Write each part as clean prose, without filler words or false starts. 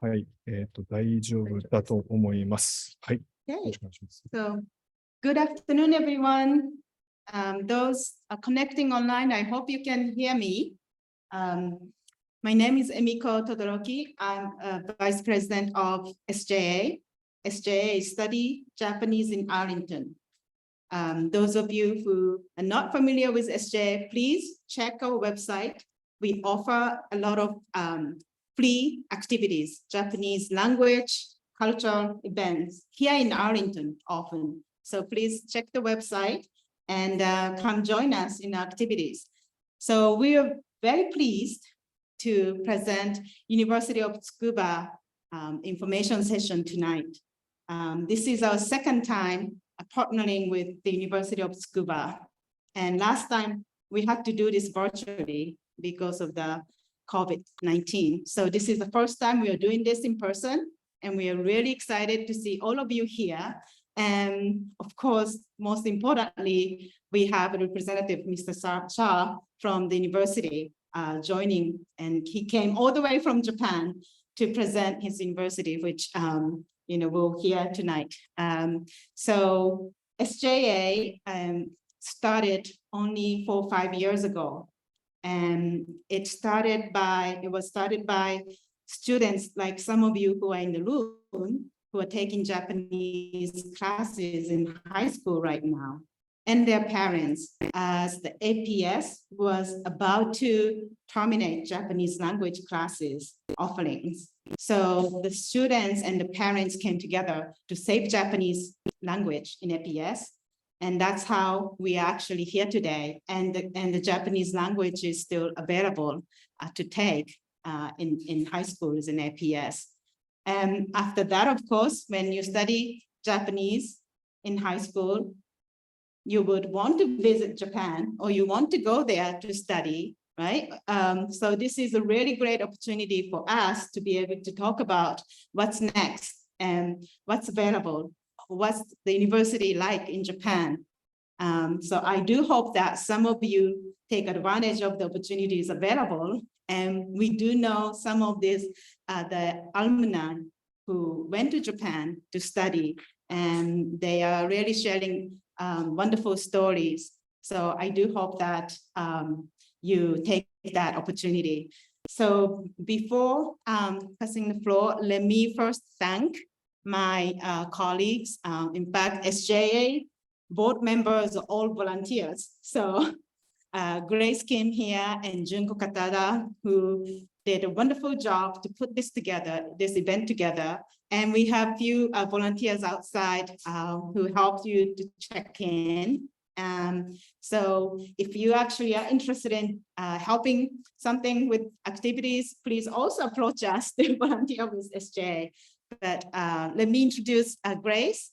はい、大丈夫だと思います。はい。 Okay. So, good afternoon, everyone. Those are connecting online, I hope you can hear me. My name is Emiko Todoroki. I'm Vice President of SJA. SJA is Study Japanese in Arlington. Those of you who are not familiar with SJA, please check our website. We offer a lot of free activities, Japanese language, cultural events here in Arlington often. So please check the website and come join us in activities. So we are very pleased to present University of Tsukuba information session tonight. This is our second time partnering with the University of Tsukuba. And last time we had to do this virtually because of the COVID-19. So this is the first time we are doing this in person, and we are really excited to see all of you here. And of course, most importantly, we have a representative, Mr. Shah from the university joining, and he came all the way from Japan to present his university, which we'll hear tonight. So SJA started only 4 or 5 years ago. And it was started by students like some of you who are in the room, who are taking Japanese classes in high school right now, and their parents, as the APS was about to terminate Japanese language classes offerings. So the students and the parents came together to save Japanese language in APS. And that's how we are actually here today. And the Japanese language is still available to take in high schools in APS. And after that, of course, when you study Japanese in high school, you would want to visit Japan, or you want to go there to study, right? So this is a really great opportunity for us to be able to talk about what's next and what's available. What's the university like in Japan? So I do hope that some of you take advantage of the opportunities available. And we do know some of these, the alumni who went to Japan to study, and they are really sharing wonderful stories. So I do hope that you take that opportunity. So before passing the floor, let me first thank my colleagues. In fact, SJA board members are all volunteers. So Grace Kim here and Junko Katada, who did a wonderful job to put this together, this event together. And we have a few volunteers outside who helped you to check in. So if you actually are interested in helping something with activities, please also approach us to volunteer with SJA. But let me introduce Grace,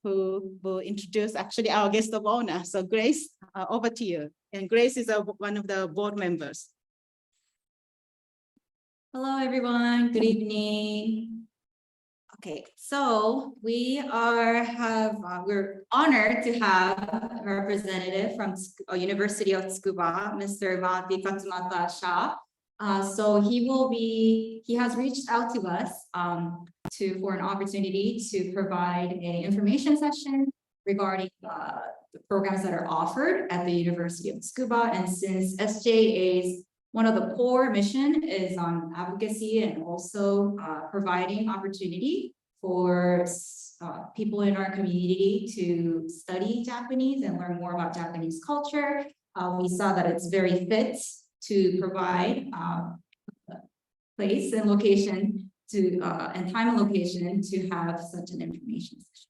who will introduce actually our guest of honor. So Grace, over to you. And Grace is one of the board members. Hello, everyone. Good evening. Okay, so we're honored to have a representative from University of Tsukuba, Mr. Mati Katsumata Shah. So he has reached out to us for an opportunity to provide an information session regarding the programs that are offered at the University of Tsukuba. And since SJA's one of the core mission is on advocacy and also providing opportunity for people in our community to study Japanese and learn more about Japanese culture, we saw that it's very fit to provide place and location to and time and location to have such an information session.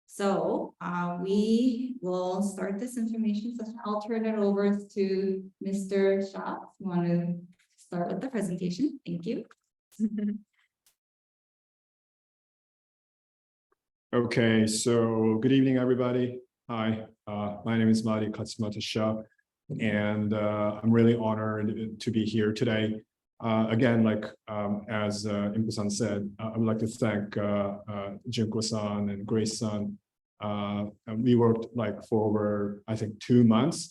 So we will start this information session. I'll turn it over to Mr. Shah. You want to start with the presentation? Thank you. Okay, so good evening, everybody. Hi, my name is Mati Katsumata Shah, and I'm really honored to be here today. Again, as Impo-san said, I would like to thank Junko-san and Grace-san. We worked for over, I think, 3 months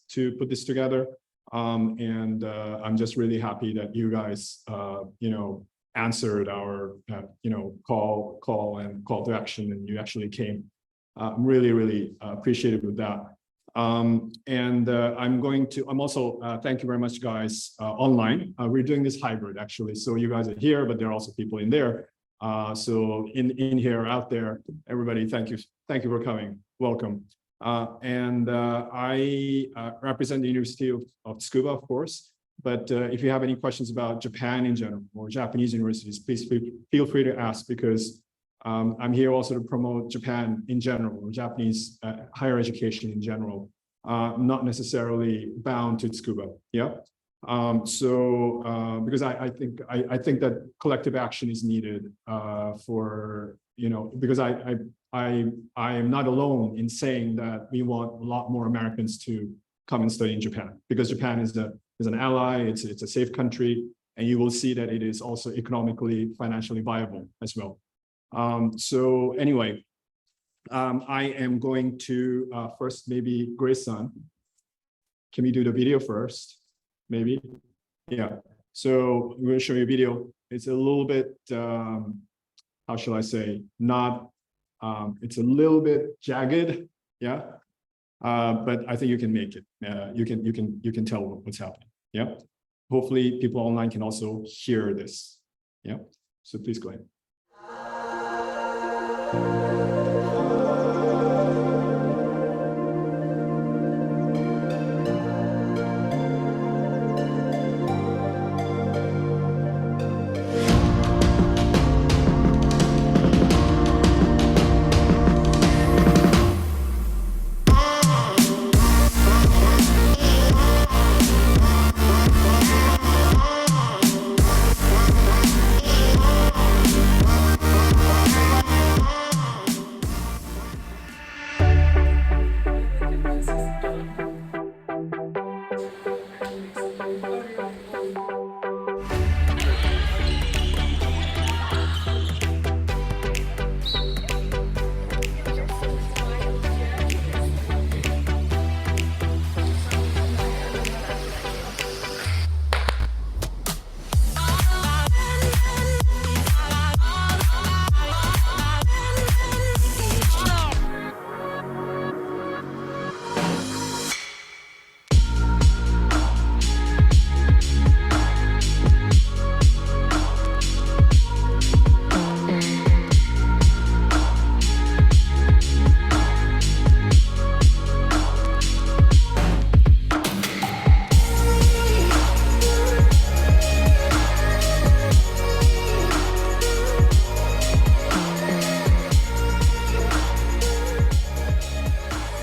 to put this together. And I'm just really happy that you guys, answered our, call to action, and you actually came. I'm really appreciative with that. I'm also, thank you very much, guys, online. We're doing this hybrid, actually. So you guys are here, but there are also people in there. So in here, out there, everybody, thank you for coming. Welcome. I represent the University of Tsukuba, of course. But if you have any questions about Japan in general or Japanese universities, please feel free to ask, because I'm here also to promote Japan in general, or Japanese higher education in general, not necessarily bound to Tsukuba. Yeah. Because I think that collective action is needed for, because I am not alone in saying that we want a lot more Americans to come and study in Japan, because Japan is an ally, it's a safe country, and you will see that it is also economically, financially viable as well. So anyway, I am going to first, maybe Grace-san, can we do the video first? Maybe, yeah. So I'm going to show you a video. It's a little bit, how shall I say, not, it's a little bit jagged, yeah. But I think you can make it. You can tell what's happening. Yeah. Hopefully, people online can also hear this. Yeah. So please go ahead.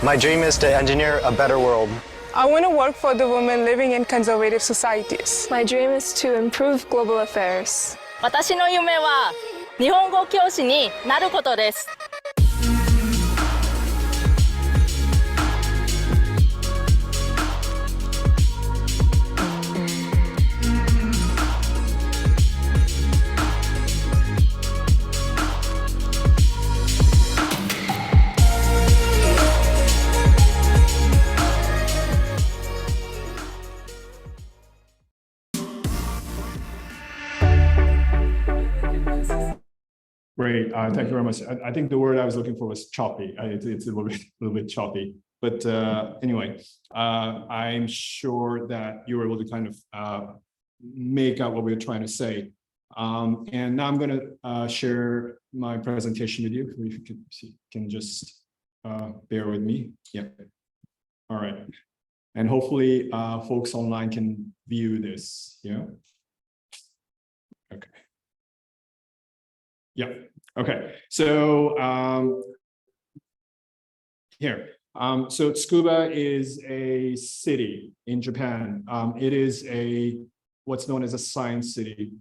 My dream is to engineer a better world. I want to work for the women living in conservative societies. My dream is to improve global affairs. 私の夢は日本語教師になることです。Great, thank you very much. I think the word I was looking for was choppy. It's a little bit choppy, but anyway, I'm sure that you were able to kind of make out what we were trying to say. And now I'm going to share my presentation with you. If you can just bear with me. Yeah. All right. And hopefully, folks online can view this. Yeah. Okay. Yeah. Okay. So here. So Tsukuba is a city in Japan. It is what's known as a science city.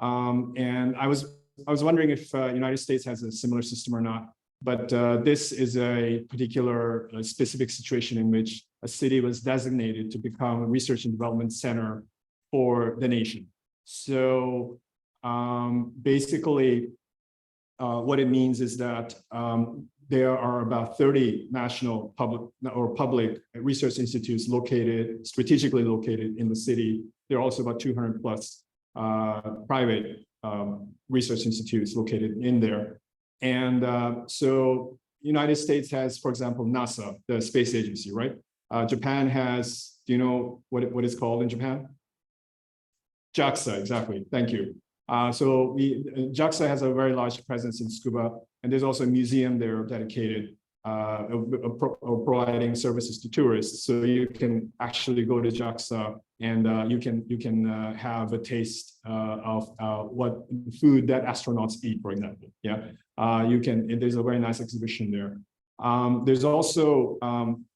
And I was wondering if United States has a similar system or not. But this is a particular specific situation in which a city was designated to become a research and development center for the nation. So basically, what it means is that there are about 30 national public research institutes strategically located in the city. There are also about 200 plus private research institutes located in there. And so United States has, for example, NASA, the space agency, right? Japan has, do you know what it's called in Japan? JAXA, exactly, thank you. So JAXA has a very large presence in Tsukuba, and there's also a museum there dedicated providing services to tourists. So you can actually go to JAXA and you can have a taste of what food that astronauts eat, for example. Yeah, there's a very nice exhibition there. There's also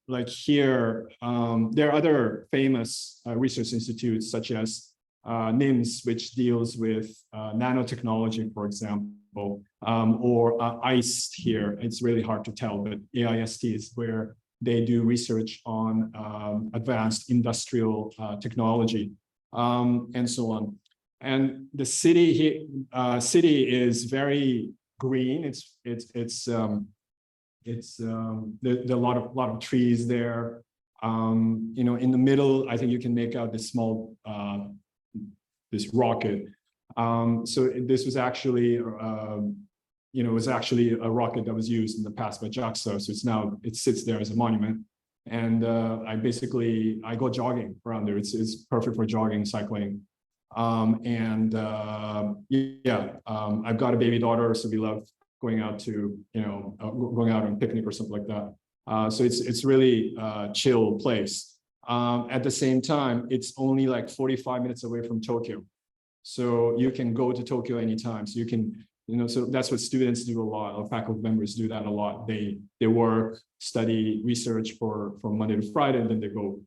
like here, there are other famous research institutes such as NIMS, which deals with nanotechnology, for example, or ICE here. It's really hard to tell, but AIST is where they do research on advanced industrial technology, and so on. And the city here, is very green. There's a lot of trees there. You know, in the middle, I think you can make out this small this rocket. So this was actually, it was actually a rocket that was used in the past by JAXA. So it sits there as a monument. And I go jogging around there. It's perfect for jogging, cycling. I've got a baby daughter, so we love going out to, going out on a picnic or something like that. So it's really a chill place. At the same time, it's only like 45 minutes away from Tokyo. So you can go to Tokyo anytime. So you can, so that's what students do a lot, or faculty members do that a lot. They work, study, research from Monday to Friday, and then they go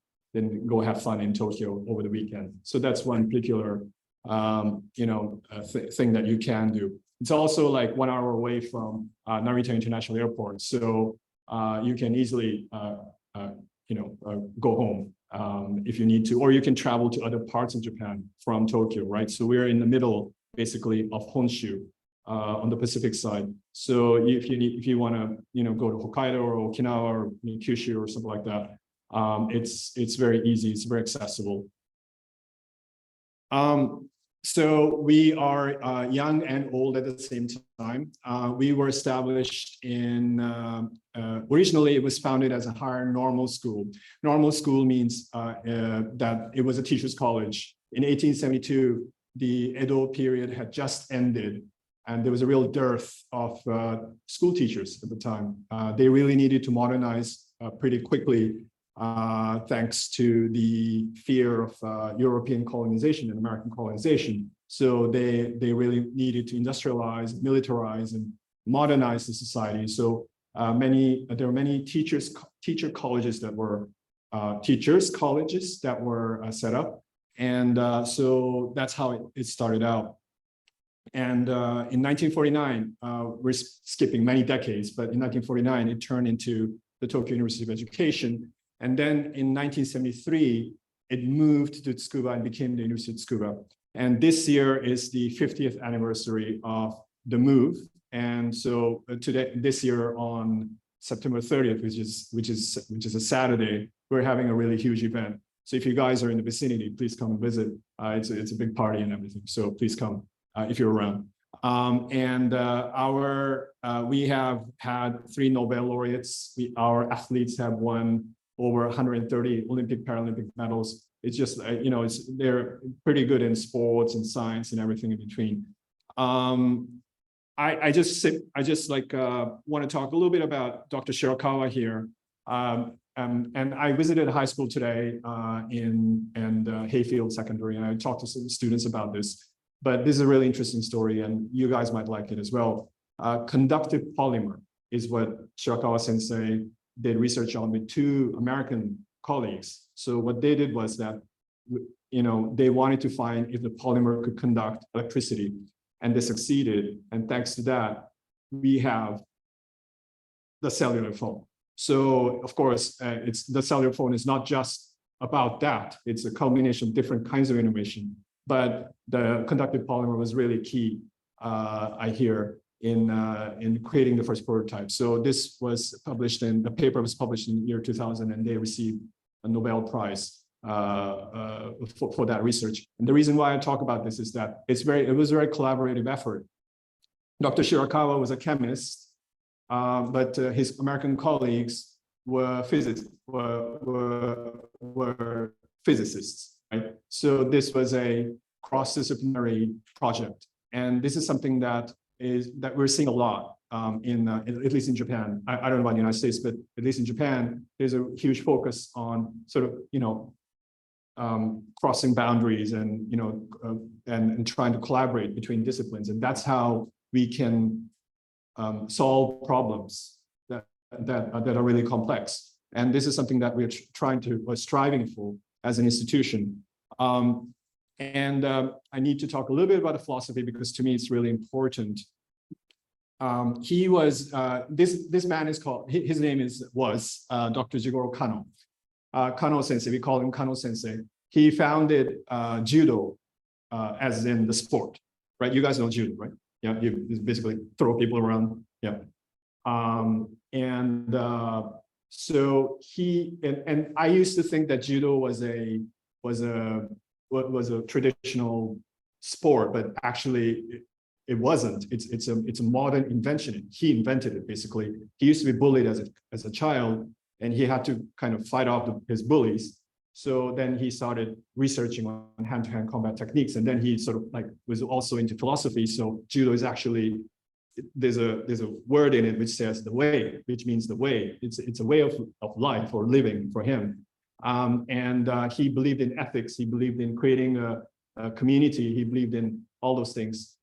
have fun in Tokyo over the weekend. So that's one particular, thing that you can do. It's also like 1 hour away from Narita International Airport. So you can easily, go home if you need to, or you can travel to other parts of Japan from Tokyo, right? So we're in the middle, basically, of Honshu on the Pacific side. So if you want to, go to Hokkaido or Okinawa or Kyushu or something like that, it's very easy. It's very accessible. So we are young and old at the same time. We were established originally it was founded as a higher normal school. Normal school means that it was a teacher's college. In 1872, the Edo period had just ended, and there was a real dearth of school teachers at the time. They really needed to modernize pretty quickly, thanks to the fear of European colonization and American colonization. So they really needed to industrialize, militarize, and modernize the society. So there were many teacher colleges that were set up, and so that's how it started out. And in 1949, we're skipping many decades, but in 1949 it turned into the Tokyo University of Education. And then in 1973, it moved to Tsukuba and became the University of Tsukuba. And this year is the 50th anniversary of the move. And so this year on September 30th, which is a Saturday, we're having a really huge event. So if you guys are in the vicinity, please come and visit. It's a big party and everything. So please come if you're around. We have had 3 Nobel laureates. Our athletes have won over 130 Olympic, Paralympic medals. It's just, they're pretty good in sports and science and everything in between. I just want to talk a little bit about Dr. Shirakawa here. And I visited a high school today in Hayfield Secondary, and I talked to some students about this. But this is a really interesting story, and you guys might like it as well. Conductive polymer is what Shirakawa sensei did research on with 2 American colleagues. So what they did was that, they wanted to find if the polymer could conduct electricity, and they succeeded. And thanks to that, we have the cellular phone. So of course, the cellular phone is not just about that. It's a culmination of different kinds of innovation. But the conductive polymer was really key, I hear. in creating the first prototype. So this was published in, the paper was published in the year 2000, and they received a Nobel Prize for that research. And the reason why I talk about this is that it was a very collaborative effort. Dr. Shirakawa was a chemist, but his American colleagues were physicists, right? So this was a cross-disciplinary project, and this is something that we're seeing a lot at least in Japan. I don't know about the United States, but at least in Japan, there's a huge focus on sort of, crossing boundaries and, and trying to collaborate between disciplines. And that's how we can solve problems that are really complex. And this is something that we're striving for as an institution. I need to talk a little bit about the philosophy because to me it's really important. He was this man is called, his name was Dr. Jigoro Kano. Kano Sensei, we call him Kano Sensei. He founded judo as in the sport, right? You guys know judo, right? Yeah, you basically throw people around. Yeah. So and I used to think that judo was a traditional sport, but actually it wasn't. It's a modern invention. He invented it basically. He used to be bullied as a child, and he had to kind of fight off his bullies. So then he started researching on hand-to-hand combat techniques, and then he sort of was also into philosophy. So judo is actually, there's a word in it which says the way, which means the way. It's a way of life or living for him. He believed in ethics. He believed in creating a community. He believed in all those things.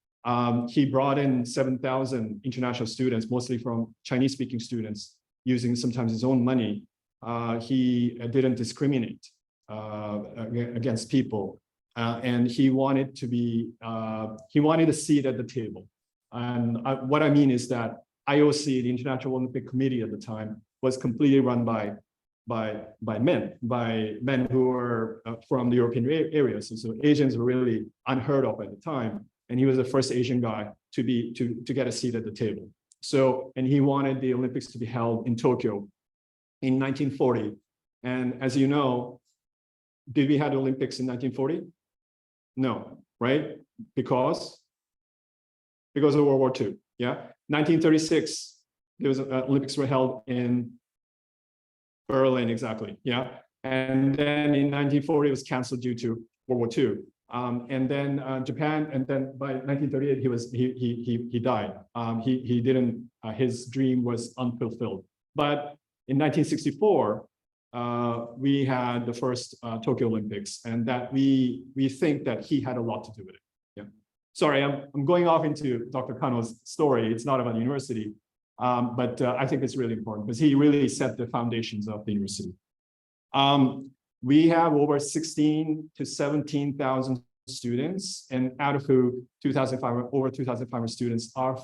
He brought in 7,000 international students, mostly from Chinese-speaking students, using sometimes his own money. He didn't discriminate against people, and he wanted a seat at the table. And what I mean is that IOC, the International Olympic Committee at the time, was completely run by men who were from the European area. So Asians were really unheard of at the time, and he was the first Asian guy to get a seat at the table. So, and he wanted the Olympics to be held in Tokyo in 1940. And as you know, did we have the Olympics in 1940? No, right? Because of World War II. Yeah, 1936, there was Olympics were held in Berlin, exactly. Yeah, and then in 1940 it was canceled due to World War II. And then Japan, and then by 1938 he died. He didn't. His dream was unfulfilled. But in 1964, we had the first Tokyo Olympics, and that we think that he had a lot to do with it. Yeah. Sorry, I'm going off into Dr. Kano's story. It's not about the university, but I think it's really important because he really set the foundations of the university. We have over 16 to 17,000 students, and out of who over 2,500 students are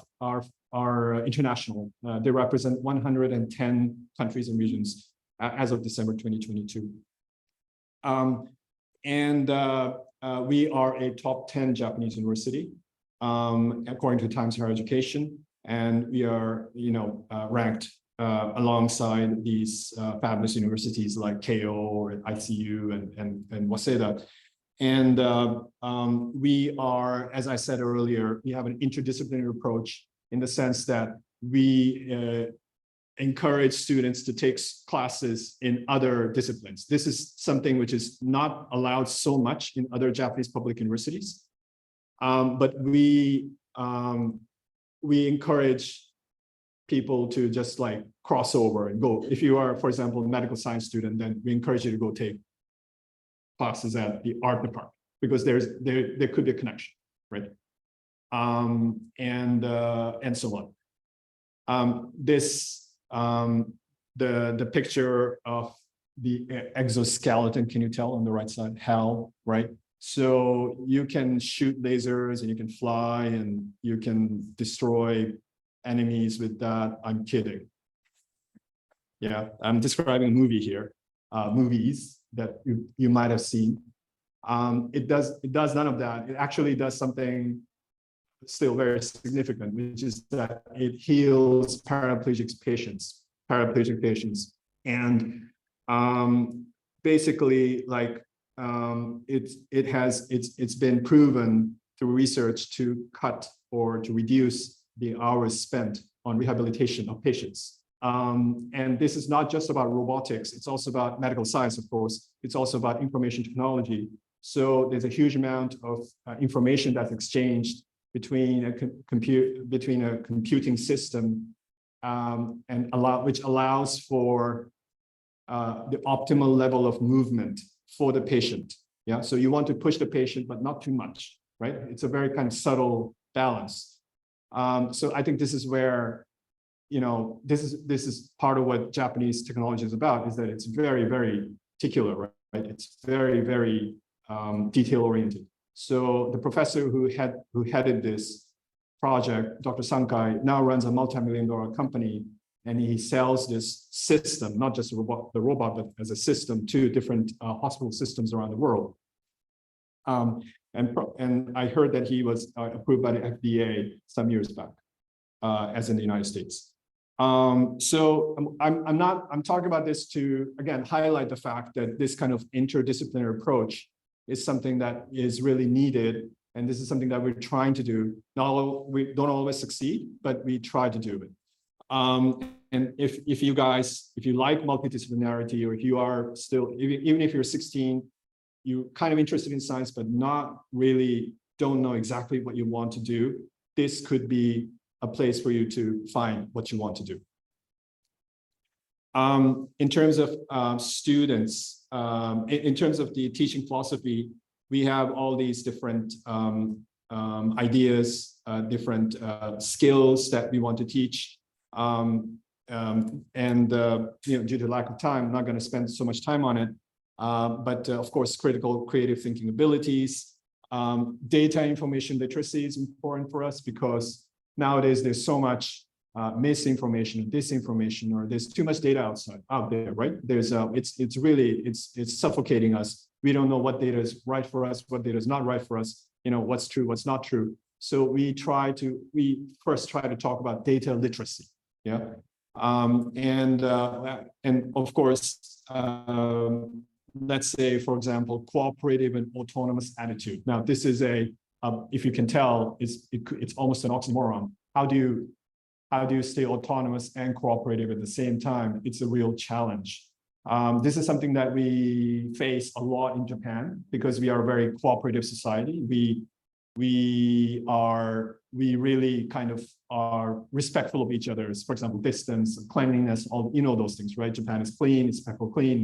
international. They represent 110 countries and regions as of December 2022. We are a top 10 Japanese university, according to Times Higher Education, and we are, ranked alongside these fabulous universities like Keio or ICU and Waseda. And we are, as I said earlier, we have an interdisciplinary approach in the sense that we encourage students to take classes in other disciplines. This is something which is not allowed so much in other Japanese public universities, but we encourage people to just cross over and go. If you are, for example, a medical science student, then we encourage you to go take classes at the art department because there could be a connection, right? And so on. The picture of the exoskeleton, can you tell on the right side? HAL, right? So you can shoot lasers and you can fly and you can destroy enemies with that. I'm kidding. Yeah, I'm describing a movie here, movies that you might have seen. It does none of that. It actually does something still very significant, which is that it heals paraplegic patients, and basically, like it's been proven through research to cut or to reduce the hours spent on rehabilitation of patients. And this is not just about robotics, it's also about medical science, of course. It's also about information technology. So there's a huge amount of information that's exchanged between a computing system which allows for the optimal level of movement for the patient. Yeah, so you want to push the patient, but not too much, right? It's a very kind of subtle balance. So I think this is where, this is part of what Japanese technology is about, is that it's very, very particular, right? It's very, very detail oriented. So the professor who headed this project, Dr. Sankai, now runs a multi-million-dollar company, and he sells this system, not just the robot, but as a system to different hospital systems around the world. And I heard that he was approved by the FDA some years back, as in the United States. So I'm talking about this to, again, highlight the fact that this kind of interdisciplinary approach is something that is really needed. And this is something that we're trying to do. We don't always succeed, but we try to do it. And if you like multidisciplinarity, or if you are still, even if you're 16, you're kind of interested in science, but not really don't know exactly what you want to do, this could be a place for you to find what you want to do. In terms of students, in terms of the teaching philosophy, we have all these different ideas, different skills that we want to teach. Due to lack of time, I'm not going to spend so much time on it. But of course, critical creative thinking abilities, data information literacy is important for us, because nowadays there's so much misinformation, disinformation, or there's too much data out there, right? There's it's suffocating us. We don't know what data is right for us, what data is not right for us, what's true, what's not true. So we first try to talk about data literacy. Yeah. And of course, let's say, for example, cooperative and autonomous attitude. Now, this is if you can tell, it's almost an oxymoron. How do you stay autonomous and cooperative at the same time? It's a real challenge. This is something that we face a lot in Japan, because we are a very cooperative society. We really kind of are respectful of each other's, for example, distance, cleanliness, all those things, right? Japan is clean, it's clean.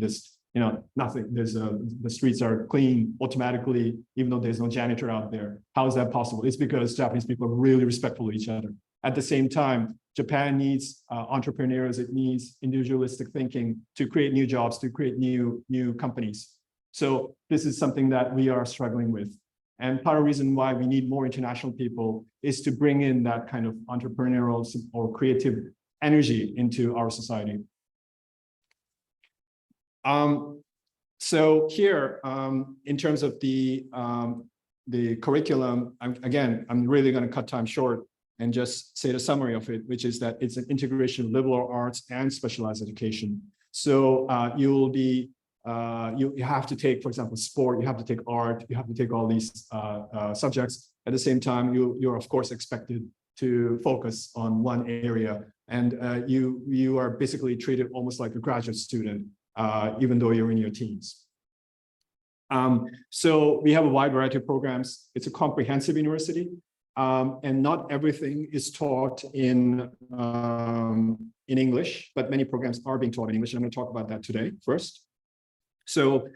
Nothing. The streets are clean automatically, even though there's no janitor out there. How is that possible? It's because Japanese people are really respectful of each other. At the same time, Japan needs entrepreneurs. It needs individualistic thinking to create new jobs, to create new companies. So this is something that we are struggling with. And part of the reason why we need more international people is to bring in that kind of entrepreneurial or creative energy into our society. So here, in terms of the curriculum, I'm really going to cut time short and just say the summary of it, which is that it's an integration of liberal arts and specialized education. So you have to take, for example, sport, you have to take art, you have to take all these subjects. At the same time, you're of course expected to focus on one area, and you are basically treated almost like a graduate student, even though you're in your teens. So we have a wide variety of programs. It's a comprehensive university, and not everything is taught in English, but many programs are being taught in English. I'm going to talk about that today first. So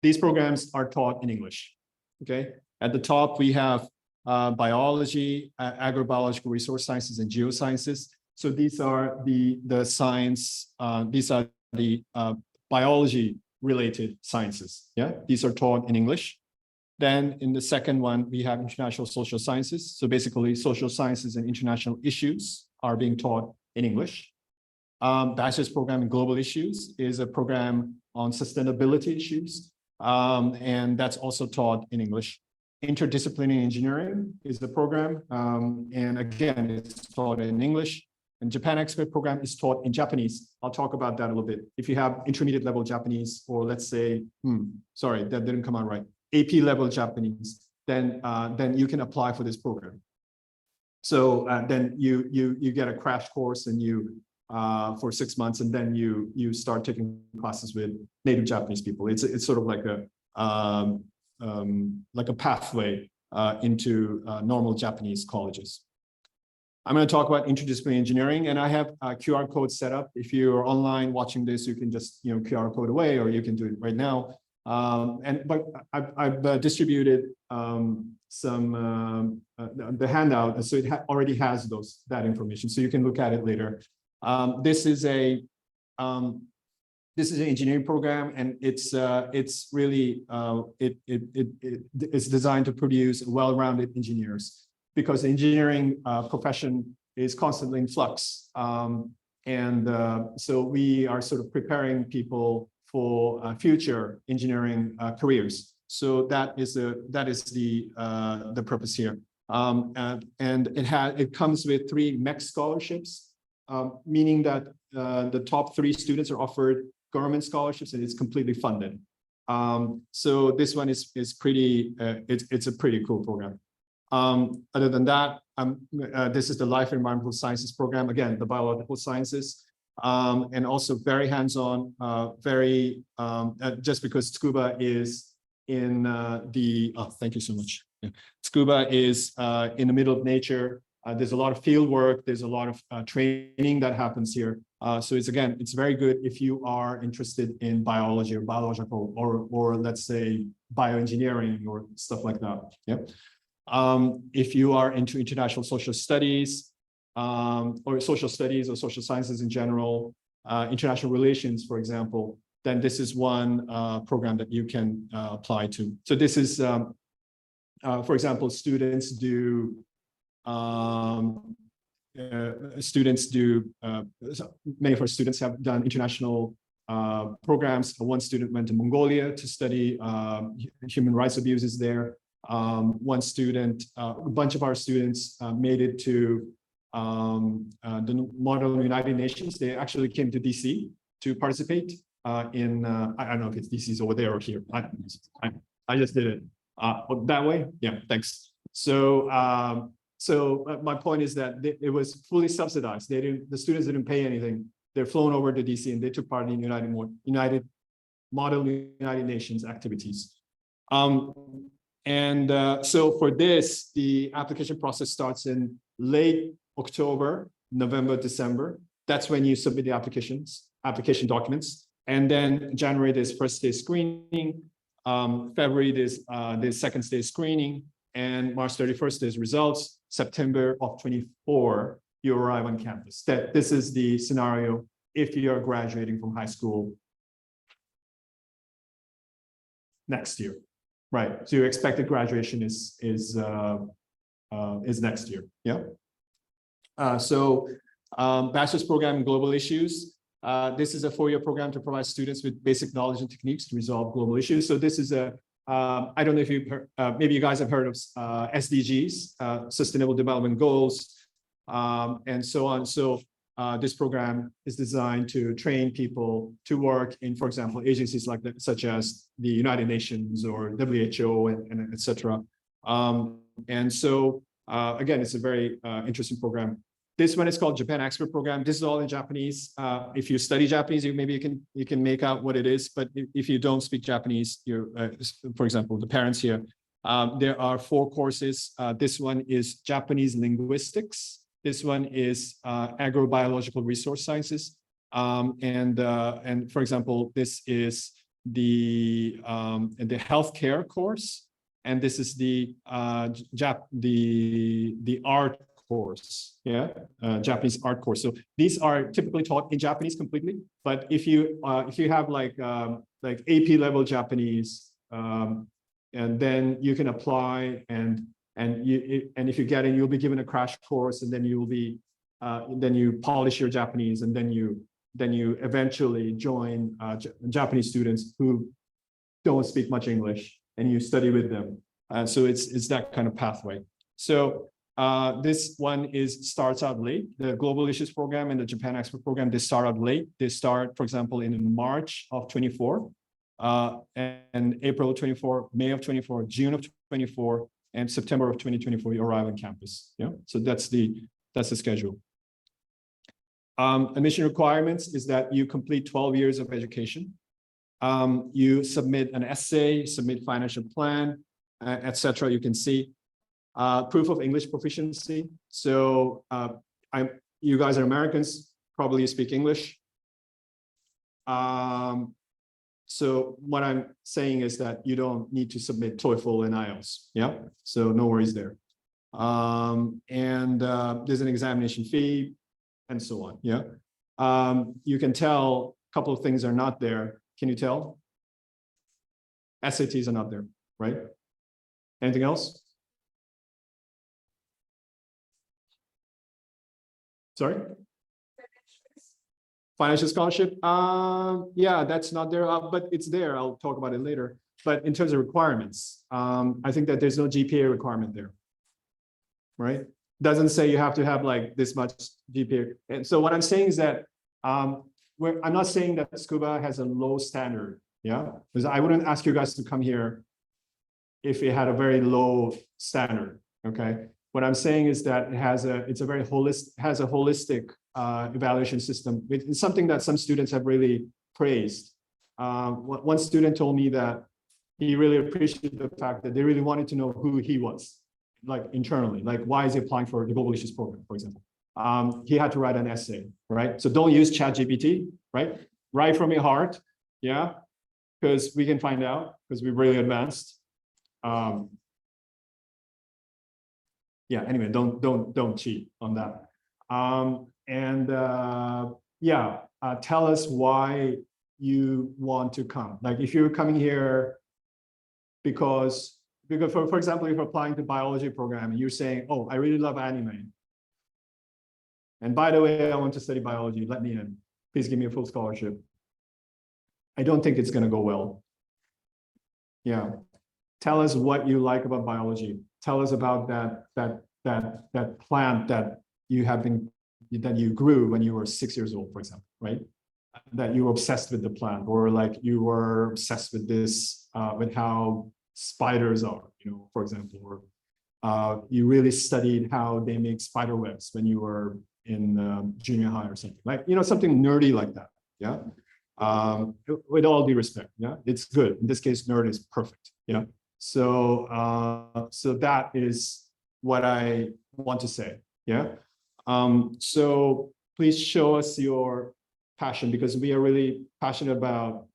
these programs are taught in English. Okay. At the top, we have biology, agrobiological resource sciences, and geosciences. So these are the science. These are the biology related sciences. Yeah, these are taught in English. Then in the second one, we have international social sciences. So basically, social sciences and international issues are being taught in English. Bachelor's program in global issues is a program on sustainability issues, and that's also taught in English. Interdisciplinary Engineering is the program. And again, it's taught in English. And Japan Expert program is taught in Japanese. I'll talk about that a little bit. If you have intermediate level Japanese, or let's say, sorry, that didn't come out right, AP level Japanese, then you can apply for this program. So then you get a crash course and you for 6 months, and then you start taking classes with native Japanese people. It's sort of like a pathway into normal Japanese colleges. I'm going to talk about interdisciplinary engineering, and I have a QR code set up. If you're online watching this, you can just QR code away, or you can do it right now. But I've distributed the handout, so it already has that information, so you can look at it later. This is an engineering program, and it's really it's designed to produce well-rounded engineers, because the engineering profession is constantly in flux. So we are sort of preparing people for future engineering careers. So that is the purpose here. And it comes with 3 MEC scholarships, meaning that the top 3 students are offered government scholarships, and it's completely funded. So this one is pretty, it's a pretty cool program. Other than that, this is the Life and Environmental Sciences program. Again, the biological sciences, and also very hands-on, just because Tsukuba is in thank you so much. Yeah. Tsukuba is in the middle of nature. There's a lot of field work. There's a lot of training that happens here. So it's very good if you are interested in biology or biological, or let's say bioengineering or stuff like that. Yep. If you are into international social studies, or social studies or social sciences in general, international relations, for example, then this is one program that you can apply to. So this is, for example, many of our students have done international programs. One student went to Mongolia to study human rights abuses there. One student, a bunch of our students made it to the Model United Nations. They actually came to DC to participate in, I don't know if it's DC's over there or here. I just did it that way. Yeah, thanks. So, my point is that it was fully subsidized. The students didn't pay anything. They're flown over to DC, and they took part in Model United Nations activities. So for this, the application process starts in late October, November, December. That's when you submit the application documents. And then January, there's first stage screening. February, there's second stage screening. And March 31st, there's results. September of 24, you arrive on campus. This is the scenario if you are graduating from high school next year. Right, so your expected graduation is next year. Yeah. Bachelor's program in global issues. This is a 4-year program to provide students with basic knowledge and techniques to resolve global issues. So this is I don't know if you've heard, maybe you guys have heard of SDGs, Sustainable Development Goals, and so on. So this program is designed to train people to work in, for example, agencies like that, such as the United Nations or WHO and et cetera. Again, it's a very interesting program. This one is called Japan Expert Program. This is all in Japanese. If you study Japanese, you can make out what it is. But if you don't speak Japanese, for example, the parents here, there are 4 courses. This one is Japanese linguistics. This one is agrobiological resource sciences, and for example, this is the healthcare course, and this is the art course, yeah, Japanese art course. So these are typically taught in Japanese completely, but if you have like AP level Japanese, and then you can apply and if you get in, you'll be given a crash course, and then you'll be then you polish your Japanese, and then you eventually join Japanese students who don't speak much English, and you study with them. So it's that kind of pathway. So this one starts out late. The Global Issues Program and the Japan Expert Program, they start out late. They start, for example, in March of 24, and April 24, May of 24, June of 24, and September of 2024, you arrive on campus. Yeah, so that's the schedule. Admission requirements is that you complete 12 years of education. You submit an essay, submit financial plan, etc. You can see proof of English proficiency. So you guys are Americans, probably you speak English. So what I'm saying is that you don't need to submit TOEFL and IELTS. Yeah, so no worries there. There's an examination fee and so on. Yeah, you can tell a couple of things are not there. Can you tell? SATs are not there, right? Anything else? Sorry? Financial scholarship? Yeah, that's not there, but it's there. I'll talk about it later. But in terms of requirements, I think that there's no GPA requirement there, right? Doesn't say you have to have like this much GPA. And so what I'm saying is that I'm not saying that Tsukuba has a low standard, yeah? Because I wouldn't ask you guys to come here if it had a very low standard, okay? What I'm saying is that it has a holistic evaluation system. It's something that some students have really praised. One student told me that he really appreciated the fact that they really wanted to know who he was, like internally, like why is he applying for the Global Issues Program, for example. He had to write an essay, right? So don't use ChatGPT, right? Write from your heart, yeah, because we can find out because we're really advanced. Yeah, anyway, don't cheat on that. Tell us why you want to come. Like if you're coming here because for example, if you're applying to biology program and you're saying, oh, I really love anime. And by the way, I want to study biology, let me in. Please give me a full scholarship. I don't think it's gonna go well. Yeah. Tell us what you like about biology. Tell us about that plant that you grew when you were 6 years old, for example, right? That you were obsessed with the plant, or like you were obsessed with this, with how spiders are, you know, for example, or you really studied how they make spider webs when you were in junior high or something, like, you know, something nerdy like that. Yeah. With all due respect, yeah, it's good. In this case, nerd is perfect. Yeah. So that is what I want to say. Yeah. So please show us your passion, because we are really passionate about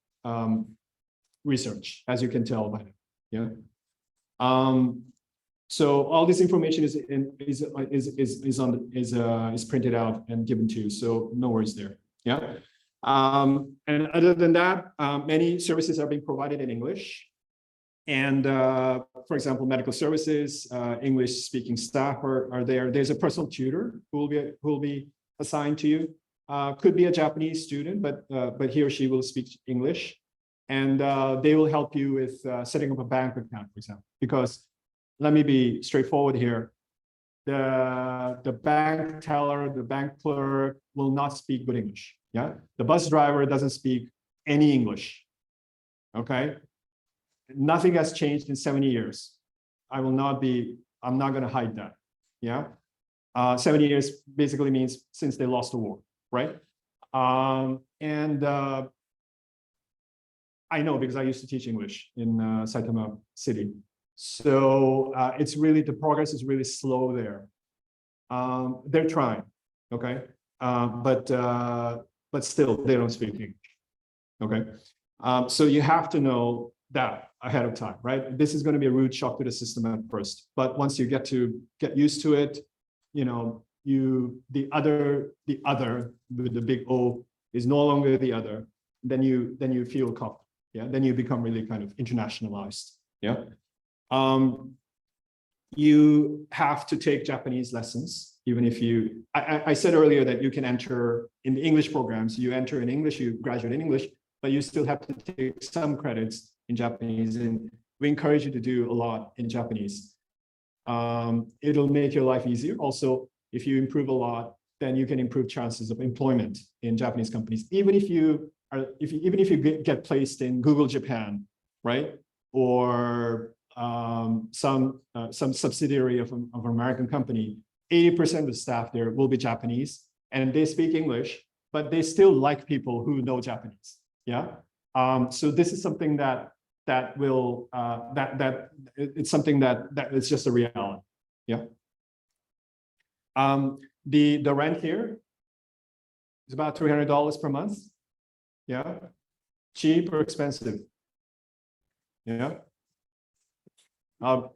research, as you can tell by now. Yeah. So all this information is printed out and given to you. So no worries there. Yeah. And other than that, many services are being provided in English. And for example, medical services, English speaking staff are there. There's a personal tutor who will be assigned to you. Could be a Japanese student, but he or she will speak English. And they will help you with setting up a bank account, for example. Because let me be straightforward here. The bank teller, the bank clerk will not speak good English. Yeah, the bus driver doesn't speak any English. Okay, nothing has changed in 70 years. I'm not going to hide that. Yeah, 70 years basically means since they lost the war, right? I know because I used to teach English in Saitama City. So it's really, the progress is really slow there. They're trying, okay? But still, they don't speak English, okay? So you have to know that ahead of time, right? This is going to be a rude shock to the system at first, but once you get used to it, you know, the other with the big O is no longer the other. Then you feel comfortable, yeah. Then you become really kind of internationalized, yeah. You have to take Japanese lessons, even if you, I said earlier that you can enter in the English programs, you enter in English, you graduate in English, but you still have to take some credits in Japanese. And we encourage you to do a lot in Japanese. It'll make your life easier. Also, if you improve a lot, then you can improve chances of employment in Japanese companies. Even if you get placed in Google Japan, right? Or some subsidiary of an American company, 80% of the staff there will be Japanese and they speak English, but they still like people who know Japanese. Yeah. So this is something it's something that it's just a reality. Yeah. The rent here is about $300 per month. Yeah. Cheap or expensive? Yeah.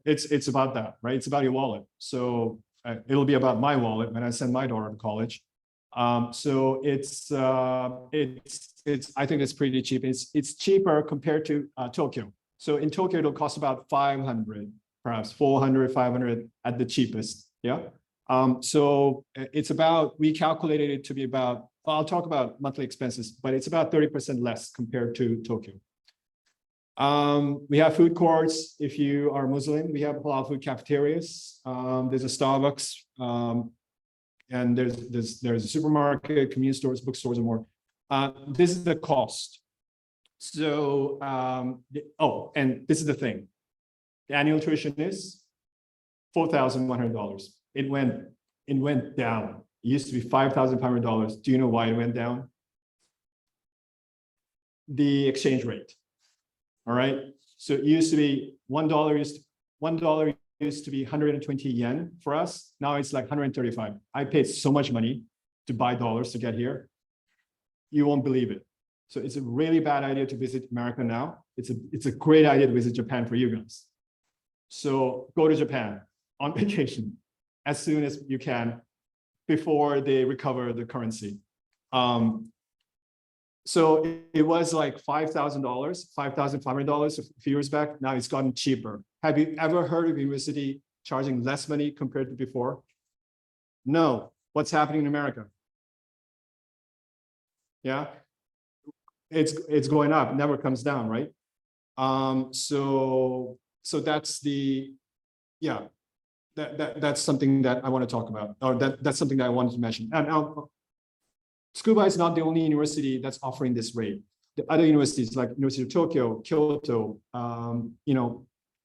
It's about that, right? It's about your wallet. So it'll be about my wallet when I send my daughter to college. So I think it's pretty cheap. It's cheaper compared to Tokyo. So in Tokyo, it'll cost about 500, perhaps 400, 500 at the cheapest. Yeah. So it's about, we calculated it to be about, I'll talk about monthly expenses, but it's about 30% less compared to Tokyo. We have food courts. If you are Muslim, we have halal food cafeterias. There's a Starbucks, and there's a supermarket, convenience stores, bookstores, and more. This is the cost. So, and this is the thing. The annual tuition is $4,100. It went down. It used to be $5,500. Do you know why it went down? The exchange rate. All right. So it used to be $1 used to be 120 yen for us. Now it's like 135. I paid so much money to buy dollars to get here. You won't believe it. So it's a really bad idea to visit America now. It's a great idea to visit Japan for you guys. So go to Japan on vacation as soon as you can before they recover the currency. So it was like $5,000, $5,500 a few years back. Now it's gotten cheaper. Have you ever heard of university charging less money compared to before? No. What's happening in America? Yeah, it's going up. It never comes down, right? So that's that's something that I want to talk about, or that's something that I wanted to mention. And now, Tsukuba is not the only university that's offering this rate. The other universities like University of Tokyo, Kyoto,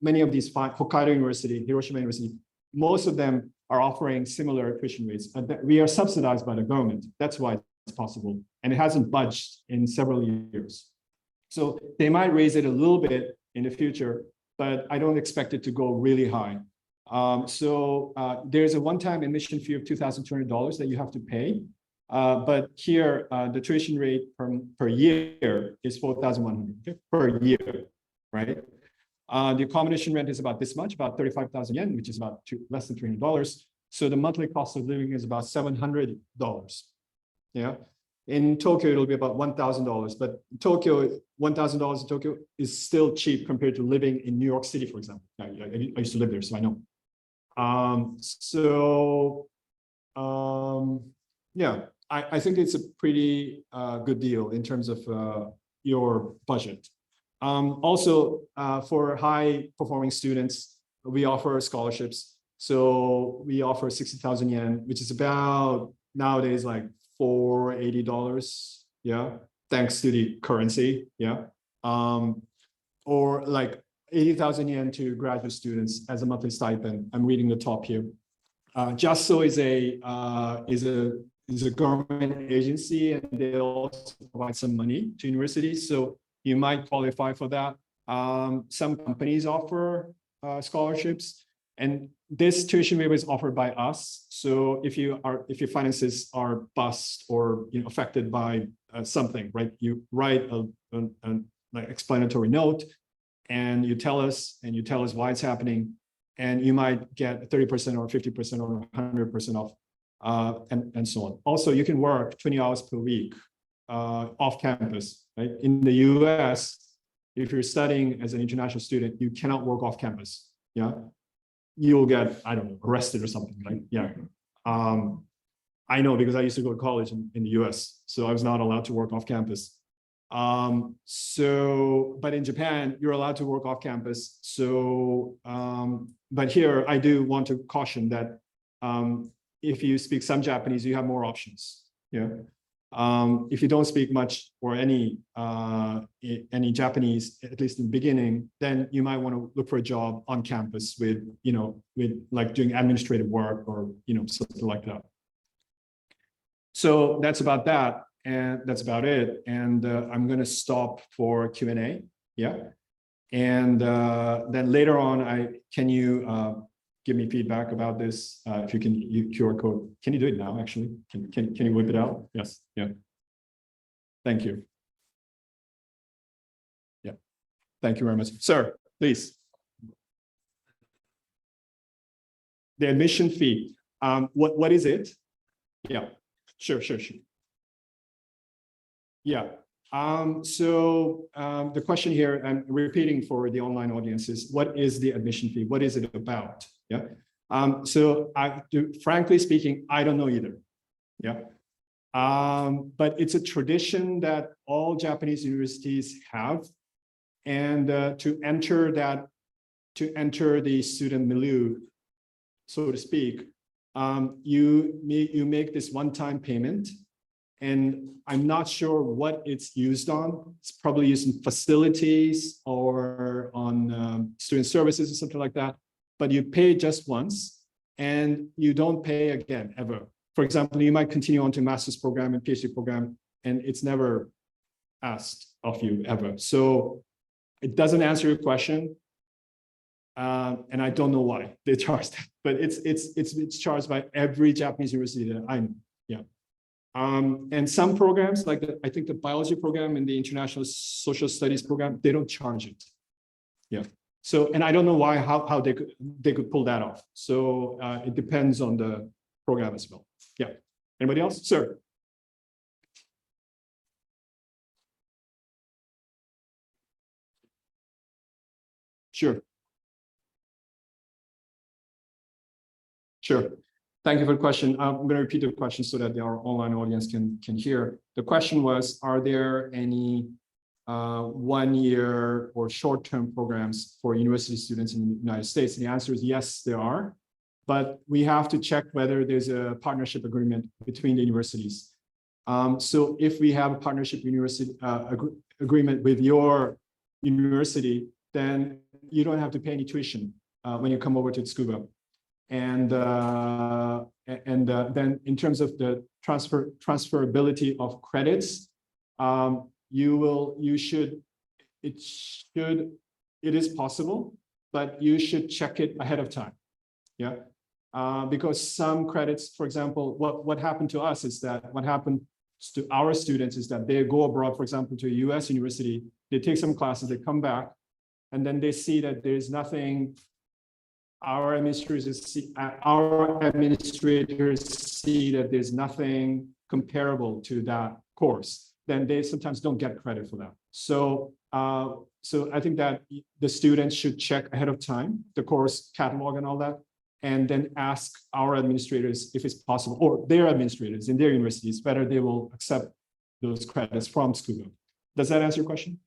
many of these Hokkaido University, Hiroshima University, most of them are offering similar tuition rates. We are subsidized by the government. That's why it's possible. And it hasn't budged in several years. So they might raise it a little bit in the future, but I don't expect it to go really high. There's a one-time admission fee of $2,200 that you have to pay. But here, the tuition rate per year is $4,100 per year, right? The accommodation rent is about this much, about 35,000 yen, which is about less than $300. So the monthly cost of living is about $700. Yeah. In Tokyo, it'll be about $1,000. But Tokyo, $1,000 in Tokyo is still cheap compared to living in New York City, for example. I used to live there, so I know. Yeah, I think it's a pretty good deal in terms of your budget. Also, for high performing students, we offer scholarships. So we offer 60,000 yen, which is about nowadays like $480. Yeah, thanks to the currency. Yeah, or like 80,000 yen to graduate students as a monthly stipend. I'm reading the top here. JASO is a government agency, and they also provide some money to universities. So you might qualify for that. Some companies offer scholarships, and this tuition waiver is offered by us. So if your finances are bust or affected by something, right? You write an explanatory note, and you tell us why it's happening, and you might get 30% or 50% or 100% off. And so on. Also, you can work 20 hours per week off campus. Right? In the US, if you're studying as an international student, you cannot work off campus. Yeah, you'll get, I don't know, arrested or something. Right? Yeah, I know because I used to go to college in the US, so I was not allowed to work off campus. But in Japan, you're allowed to work off campus. So, but here I do want to caution that if you speak some Japanese, you have more options. Yeah. If you don't speak much or any Japanese, at least in the beginning, then you might want to look for a job on campus with, with like doing administrative work or, something like that. So that's about that. And that's about it. And I'm going to stop for Q&A. Yeah. And then later on, can you give me feedback about this? If you can use QR code, can you do it now? Actually, can you whip it out? Yes. Yeah. Thank you. Yeah. Thank you very much, sir. Please. The admission fee. What is it? Yeah. Sure. Yeah. The question here, I'm repeating for the online audience, is what is the admission fee? What is it about? Yeah. Frankly speaking, I don't know either. Yeah. But it's a tradition that all Japanese universities have, and to enter the student milieu, so to speak, you make this one-time payment. And I'm not sure what it's used on. It's probably used in facilities or on student services or something like that. But you pay just once and you don't pay again, ever. For example, you might continue on to master's program and PhD program, and it's never asked of you ever. So it doesn't answer your question. And I don't know why they charge that, but it's charged by every Japanese university that I know. Yeah. And some programs, like I think the biology program and the international social studies program, they don't charge it. Yeah. So, and I don't know why, how they could pull that off. So it depends on the program as well. Yeah. Anybody else? Sir. Sure. Sure. Thank you for the question. I'm going to repeat the question so that our online audience can hear. The question was, are there any 1-year or short-term programs for university students in the United States? And the answer is yes, there are. But we have to check whether there's a partnership agreement between the universities. So if we have a partnership university agreement with your university, then you don't have to pay any tuition when you come over to Tsukuba. And then in terms of the transferability of credits, it is possible, but you should check it ahead of time. Yeah. Because some credits, for example, what happened to us is that what happened to our students is that they go abroad, for example, to a US university, they take some classes, they come back, and then they see that there's nothing. Our administrators see that there's nothing comparable to that course, then they sometimes don't get credit for that. So, so I think that the students should check ahead of time the course catalog and all that, and then ask our administrators if it's possible, or their administrators in their universities, whether they will accept those credits from Tsukuba. Does that answer your question?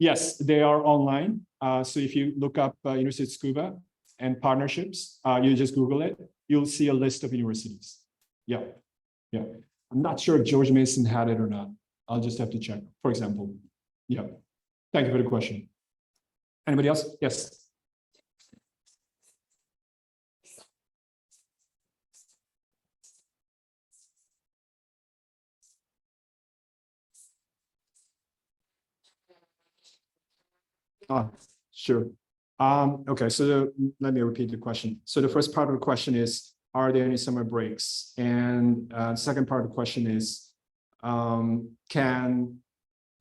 Yes, they are online. So if you look up University of Tsukuba and partnerships, you just Google it, you'll see a list of universities. Yeah, yeah. I'm not sure if George Mason had it or not. I'll just have to check, for example. Yeah. Thank you for the question. Anybody else? Yes. Sure. Okay, so let me repeat the question. So the first part of the question is, are there any summer breaks? And second part of the question is, can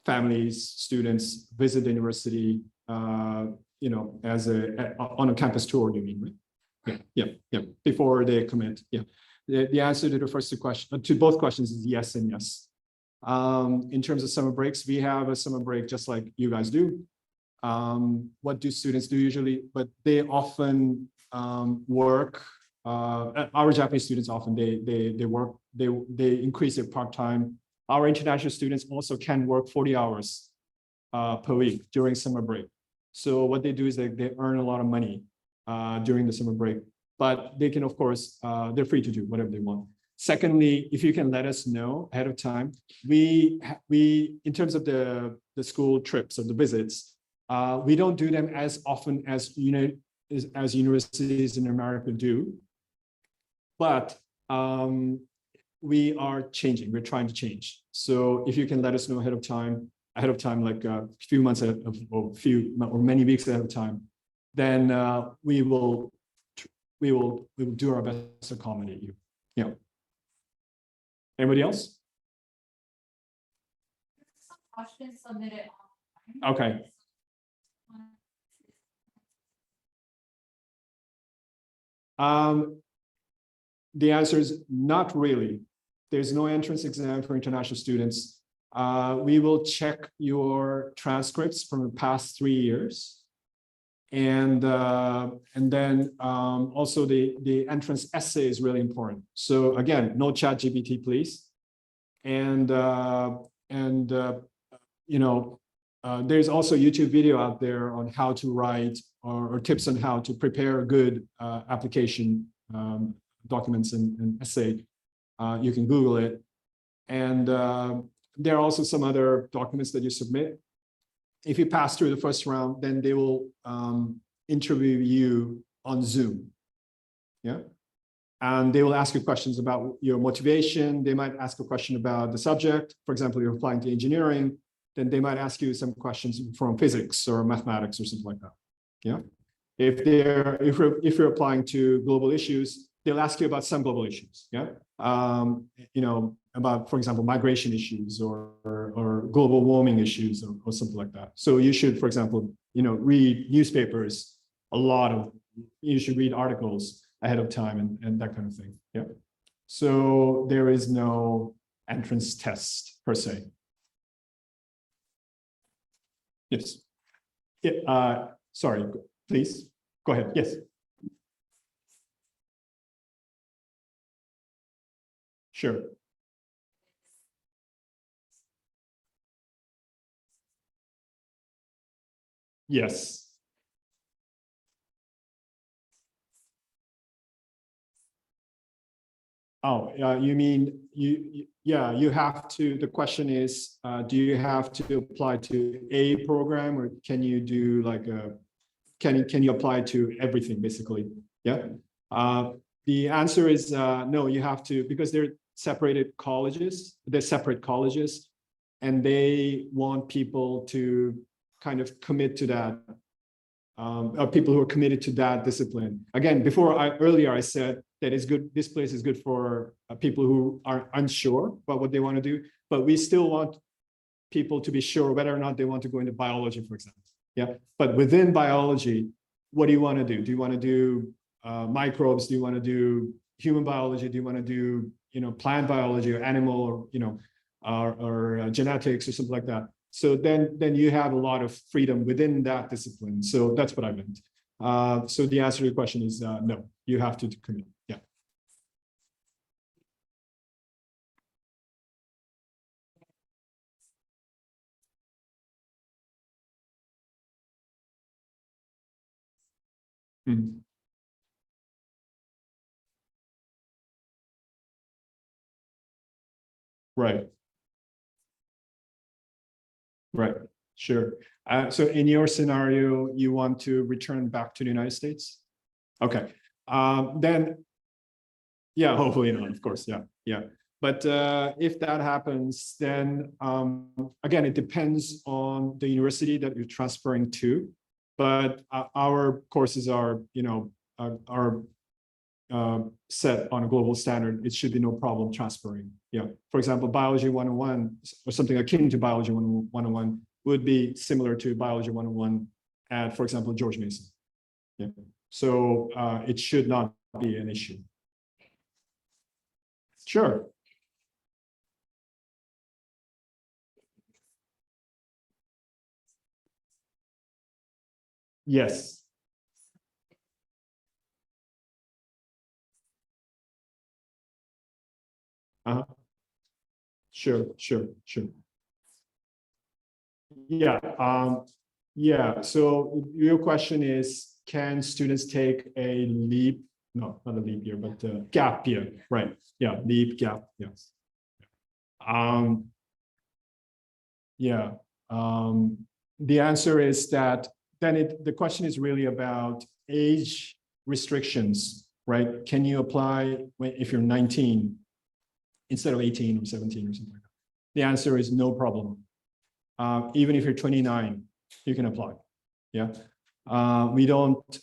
families, students visit the university, as on a campus tour, you mean, right? Yeah. Before they commit, yeah. The answer to the first question, to both questions is yes and yes. In terms of summer breaks, we have a summer break just like you guys do. What do students do usually? But they often work. Our Japanese students often they work they increase their part-time. Our international students also can work 40 hours per week during summer break. So what they do is they earn a lot of money during the summer break, but they can, of course, they're free to do whatever they want. Secondly, if you can let us know ahead of time, we in terms of the school trips or the visits, we don't do them as often as universities in America do, but we are changing. We're trying to change. So if you can let us know ahead of time, like a few months ahead of, or many weeks ahead of time, then we will do our best to accommodate you. Yeah. Anybody else? Some questions submitted online. Okay. The answer is not really. There's no entrance exam for international students. We will check your transcripts from the past 3 years. And then also the entrance essay is really important. So again, no chat GPT, please. And you know, there's also a YouTube video out there on how to write or tips on how to prepare good application documents and essay. You can Google it. And there are also some other documents that you submit. If you pass through the first round, then they will interview you on Zoom. Yeah. And they will ask you questions about your motivation. They might ask a question about the subject. For example, you're applying to engineering, then they might ask you some questions from physics or mathematics or something like that. Yeah. If you're applying to global issues, they'll ask you about some global issues. Yeah. You know, about, for example, migration issues or global warming issues or something like that. So you should, for example, you know, read newspapers, you should read articles ahead of time and that kind of thing. Yeah. So there is no entrance test per se. Yes. Yeah, sorry, please go ahead. Yes. Sure. Yes. Oh, you mean yeah, you have to, the question is, do you have to apply to a program or can you do like can you apply to everything basically? Yeah. The answer is no, you have to, because they're separate colleges, and they want people to kind of commit to that. People who are committed to that discipline. Again, earlier I said that it's good. This place is good for people who are unsure about what they want to do, but we still want people to be sure whether or not they want to go into biology, for example. Yeah, but within biology, what do you want to do? Do you want to do microbes? Do you want to do human biology? Do you want to do, you know, plant biology or animal or, you know, or genetics or something like that? So then you have a lot of freedom within that discipline. So that's what I meant. So the answer to your question is no, you have to commit. Yeah. Mm. Right. Right. Sure. So in your scenario, you want to return back to the United States? Okay. Then, yeah, hopefully not, of course. Yeah. Yeah. But if that happens, then again, it depends on the university that you're transferring to. But our courses are, you know, are set on a global standard. It should be no problem transferring. Yeah. For example, Biology 101 or something akin to Biology 101 would be similar to Biology 101 at, for example, George Mason. Yeah. So it should not be an issue. Sure. Yes. Sure. Yeah, so your question is, can students take a leap? No, not a leap year, but gap year, right? Yeah, leap, gap, yes. Yeah, the answer is that the question is really about age restrictions, right? Can you apply if you're 19 instead of 18 or 17 or something like that? The answer is no problem. Even if you're 29, you can apply. Yeah, we don't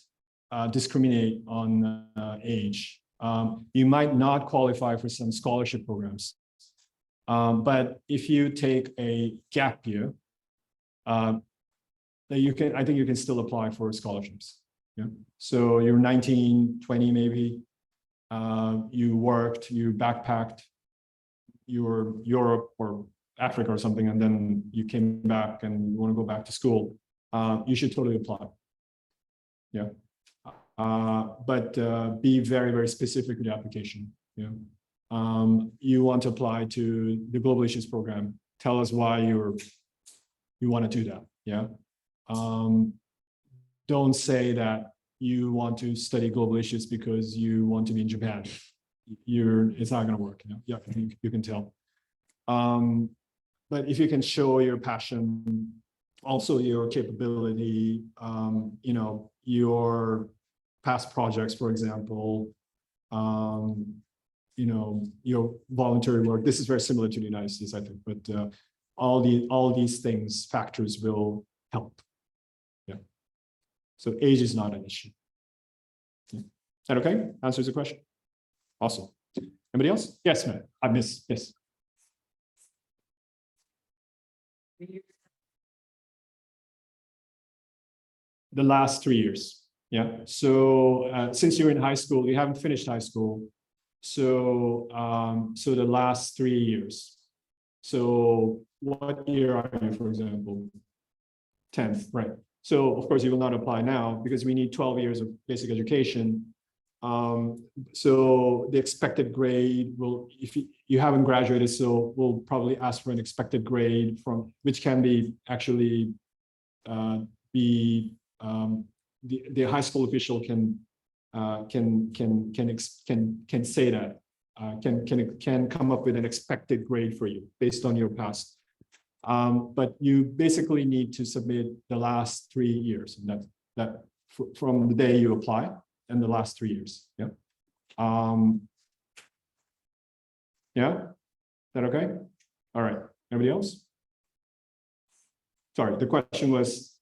discriminate on age. You might not qualify for some scholarship programs, but if you take a gap year, I think you can still apply for scholarships. Yeah, so you're 19, 20 maybe. You worked, you backpacked, you were Europe or Africa or something, and then you came back and you want to go back to school, you should totally apply. Yeah, but be very, very specific with the application. Yeah, you want to apply to the Global Issues program. Tell us why you want to do that. Yeah, don't say that you want to study global issues because you want to be in Japan. It's not going to work. Yeah, you can tell. But if you can show your passion, also your capability, your past projects, for example, your voluntary work. This is very similar to the United States, I think, but all these factors will help. Yeah. So age is not an issue. Yeah. Is that okay? Answers the question. Awesome. Anybody else? Yes, ma'am. I miss. Yes. The last 3 years. Yeah. So since you're in high school, you haven't finished high school. So the last 3 years. So what year are you, for example? 10th, right? So of course you will not apply now because we need 12 years of basic education. So the expected grade will, if you haven't graduated, so we'll probably ask for an expected grade from which can be actually the high school official can say that can come up with an expected grade for you based on your past. But you basically need to submit the last 3 years, and that from the day you apply and the last 3 years. Yeah. Yeah. Is that okay? All right. Anybody else? Sorry, the question was,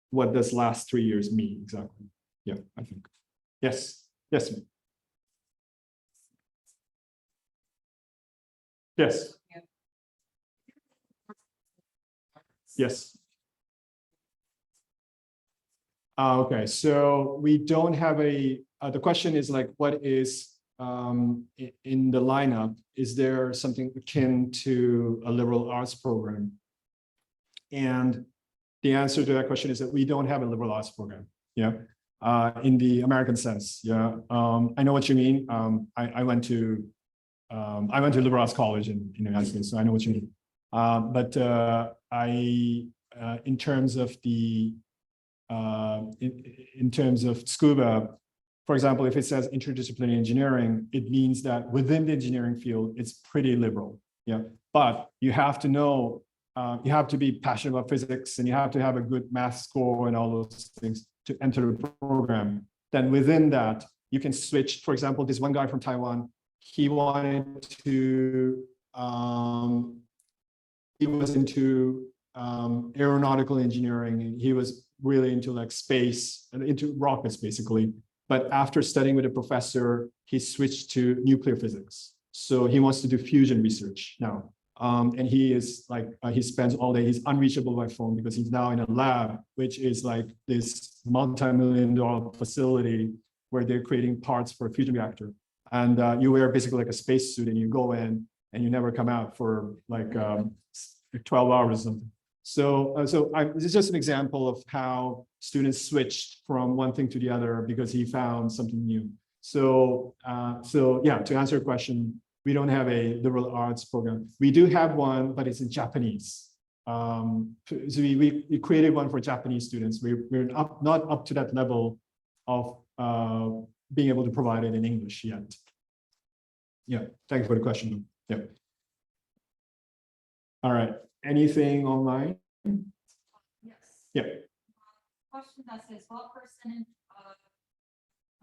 what does last 3 years mean exactly? Yeah, I think. Yes. Yes. Yes. Yes. Okay, so we don't have the question is like, what is in the lineup? Is there something akin to a liberal arts program? And the answer to that question is that we don't have a liberal arts program. Yeah, in the American sense. Yeah, I know what you mean. I went to liberal arts college in the United States, so I know what you mean. But in terms of the in terms of Tsukuba, for example, if it says interdisciplinary engineering, it means that within the engineering field, it's pretty liberal. Yeah, but you have to know, you have to be passionate about physics, and you have to have a good math score and all those things to enter the program. Then within that, you can switch. For example, this one guy from Taiwan, he wanted to, he was into aeronautical engineering. He was really into like space and into rockets basically. But after studying with a professor, he switched to nuclear physics. So he wants to do fusion research now. And he is like, he spends all day, he's unreachable by phone because he's now in a lab, which is like this multi-million-dollar facility where they're creating parts for a fusion reactor. And you wear basically like a spacesuit and you go in and you never come out for like 12 hours or something. So this is just an example of how students switched from one thing to the other because he found something new. So yeah, to answer your question, we don't have a liberal arts program. We do have one, but it's in Japanese. So we created one for Japanese students. We're not up to that level of being able to provide it in English yet. Yeah, thank you for the question. Yeah. All right, anything online? Yes. Yeah. Question that says, what percentage of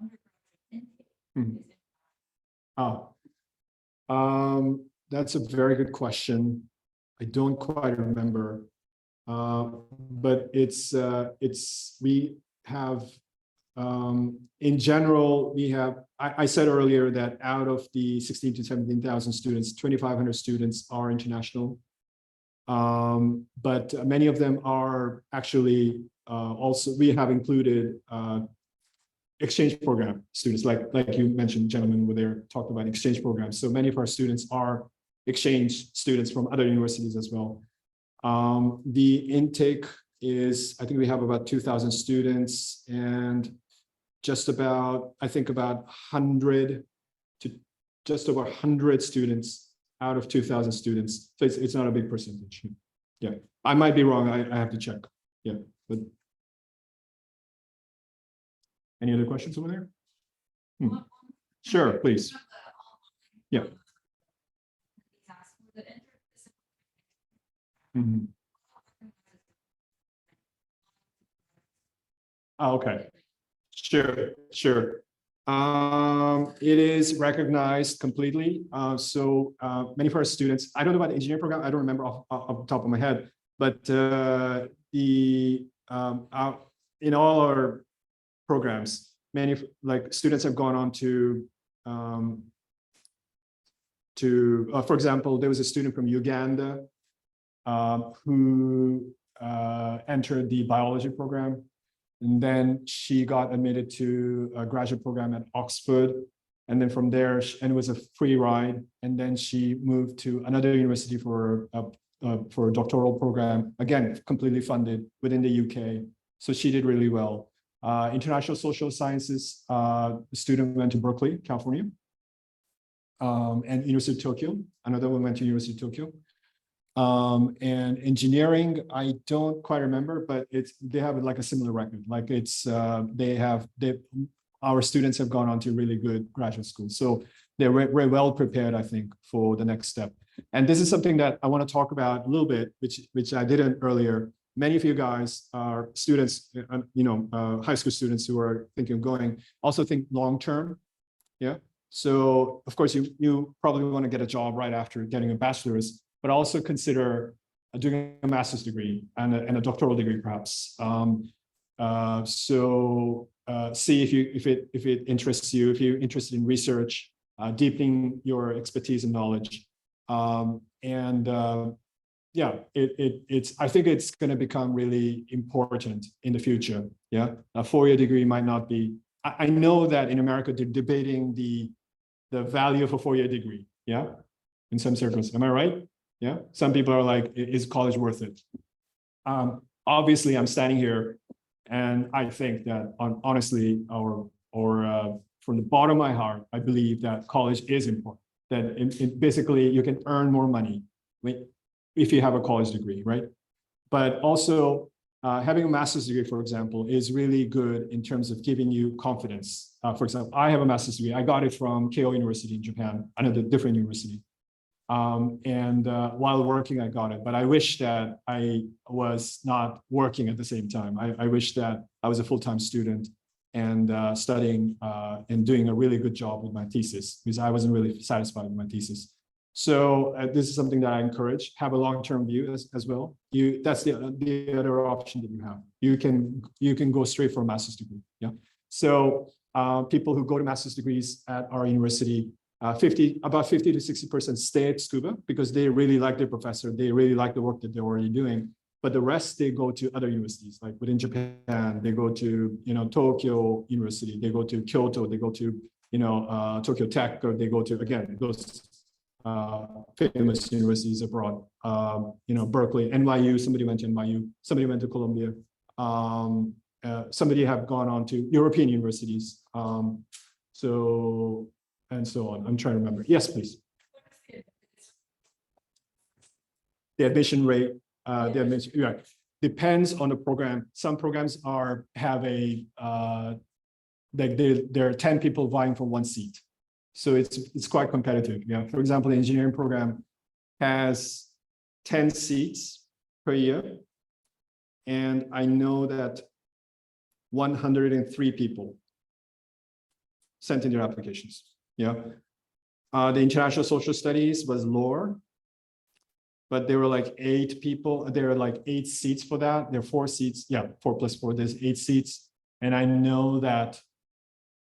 undergraduate intake Mhm. is it? That's a very good question. I don't quite remember. But we have, in general, we have, I said earlier that out of the 16 to 17,000 students, 2,500 students are international. But many of them are actually also, we have included exchange program students, like you mentioned, gentlemen, where they're talking about exchange programs. So many of our students are exchange students from other universities as well. The intake is, I think we have about 2,000 students and just about, I think about 100 to just over 100 students out of 2,000 students. So it's not a big percentage. Yeah, I might be wrong. I have to check. Yeah, but any other questions over there? Sure, please. Yeah. Mhm. Oh, okay. Sure. It is recognized completely. So many of our students, I don't know about the engineering program, I don't remember off the top of my head, but in all our programs, many students have gone on to for example, there was a student from Uganda who entered the biology program. And then she got admitted to a graduate program at Oxford. And then from there, and it was a free ride. And then she moved to another university for a doctoral program, again, completely funded within the UK. So she did really well. International social sciences, the student went to Berkeley, California. And University of Tokyo, another one went to University of Tokyo. And engineering, I don't quite remember, but they have like a similar record. Like our students have gone on to really good graduate school. So they're very well prepared, I think, for the next step. And this is something that I want to talk about a little bit, which I didn't earlier. Many of you guys are students, high school students who are thinking of going, also think long-term. Yeah. So of course you probably want to get a job right after getting a bachelor's, but also consider doing a master's degree and a doctoral degree, perhaps. See if it interests you, if you're interested in research, deepening your expertise and knowledge. Yeah, I think it's going to become really important in the future. Yeah, a four-year degree might not be. I know that in America they're debating the value of a four-year degree. Yeah, in some circles. Am I right? Yeah, some people are like, is college worth it? Obviously, I'm standing here, and I think that honestly, from the bottom of my heart, I believe that college is important. That basically you can earn more money if you have a college degree, right? But also having a master's degree, for example, is really good in terms of giving you confidence. For example, I have a master's degree. I got it from Keio University in Japan, another different university. While working, I got it, but I wish that I was not working at the same time. I wish that I was a full-time student and studying and doing a really good job with my thesis, because I wasn't really satisfied with my thesis. So this is something that I encourage. Have a long-term view as well. That's the other option that you have. You can go straight for a master's degree. Yeah. So people who go to master's degrees at our university, about 50 to 60% stay at Tsukuba because they really like their professor. They really like the work that they're already doing. But the rest, they go to other universities, like within Japan, they go to, Tokyo University, they go to Kyoto, they go to, Tokyo Tech, or they go to, again, those famous universities abroad, Berkeley, NYU, somebody went to NYU, somebody went to Columbia. Somebody have gone on to European universities. And so on. I'm trying to remember. Yes, please. the admission rate, the admission, right, depends on the program. Some programs have a like there are 10 people vying for one seat. So it's quite competitive. Yeah. For example, the engineering program has 10 seats per year. And I know that 103 people sent in their applications. Yeah. The international social studies was lower, but there were like 8 people. There are like 8 seats for that. There are 4 seats. Yeah, 4 plus 4. There's 8 seats. And I know that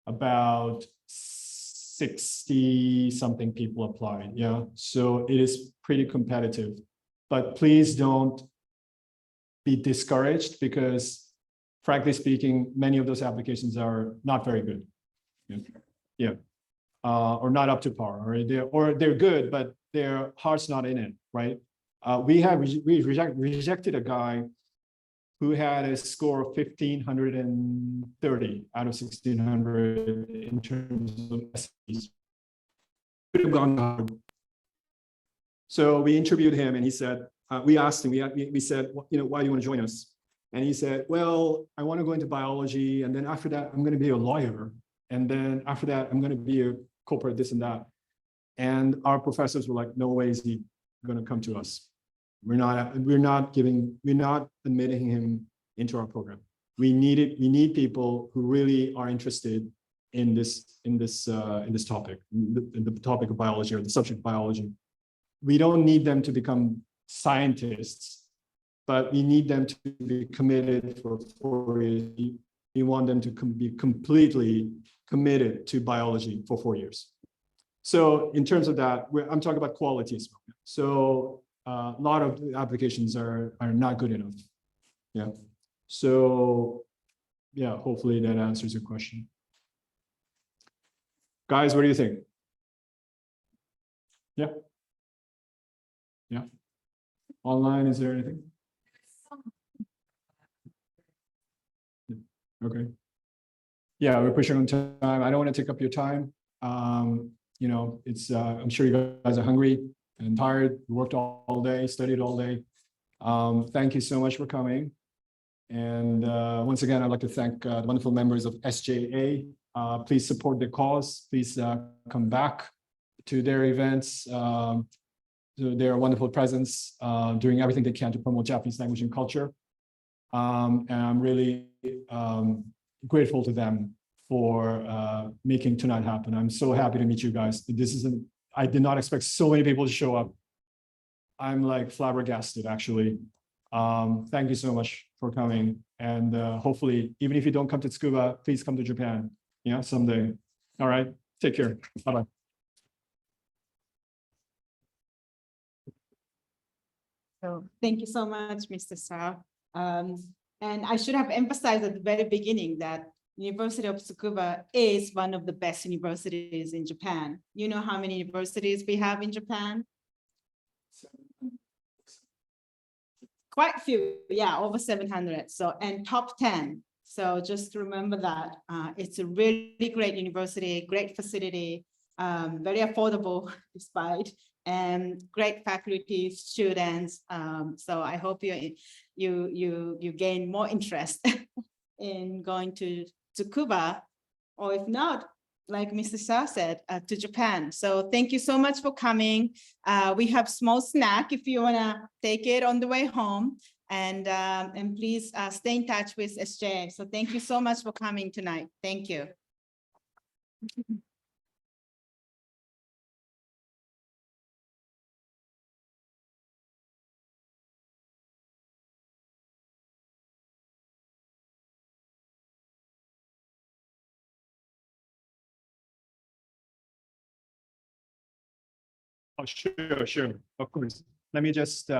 about 60 something people applied. Yeah. So it is pretty competitive, but please don't be discouraged because frankly speaking, many of those applications are not very good. Yeah. Yeah. Or not up to par, or they're good, but their heart's not in it, right? We rejected a guy who had a score of 1,530 out of 1,600 in terms of SATs. Could have gone hard. So we interviewed him, and he said, we asked him, we said, you know, why do you want to join us? And he said, well, I want to go into biology, and then after that, I'm going to be a lawyer, and then after that, I'm going to be a corporate this and that. And our professors were like, no way is he going to come to us. We're not admitting him into our program. We need people who really are interested in this topic, in the topic of biology or the subject of biology. We don't need them to become scientists, but we need them to be committed for 4 years. We want them to be completely committed to biology for 4 years. So in terms of that, I'm talking about quality as well. So a lot of applications are not good enough. Yeah. So yeah, hopefully that answers your question. Guys, what do you think? Yeah. Yeah. Online, is there anything? Okay. Yeah, we're pushing on time. I don't want to take up your time. You know, it's I'm sure you guys are hungry and tired. You worked all day, studied all day. Thank you so much for coming. And once again, I'd like to thank the wonderful members of SJA. Please support their cause. Please come back to their events, to their wonderful presence, doing everything they can to promote Japanese language and culture. And I'm really grateful to them for making tonight happen. I'm so happy to meet you guys. I did not expect so many people to show up. I'm like flabbergasted, actually. Thank you so much for coming. And hopefully, even if you don't come to Tsukuba, please come to Japan. Yeah, someday. All right, take care. Bye-bye. So thank you so much, Mr. Sa. And I should have emphasized at the very beginning that University of Tsukuba is one of the best universities in Japan. You know how many universities we have in Japan? Quite a few, yeah, over 700. So, and top 10. So just remember that it's a really great university, great facility, very affordable despite, and great faculty, students. So I hope you gain more interest in going to Tsukuba, or if not, like Mr. Shah said, to Japan. So thank you so much for coming. We have small snack if you wanna take it on the way home, and please stay in touch with SJ. So thank you so much for coming tonight. Thank you. Oh, sure, of course. Let me just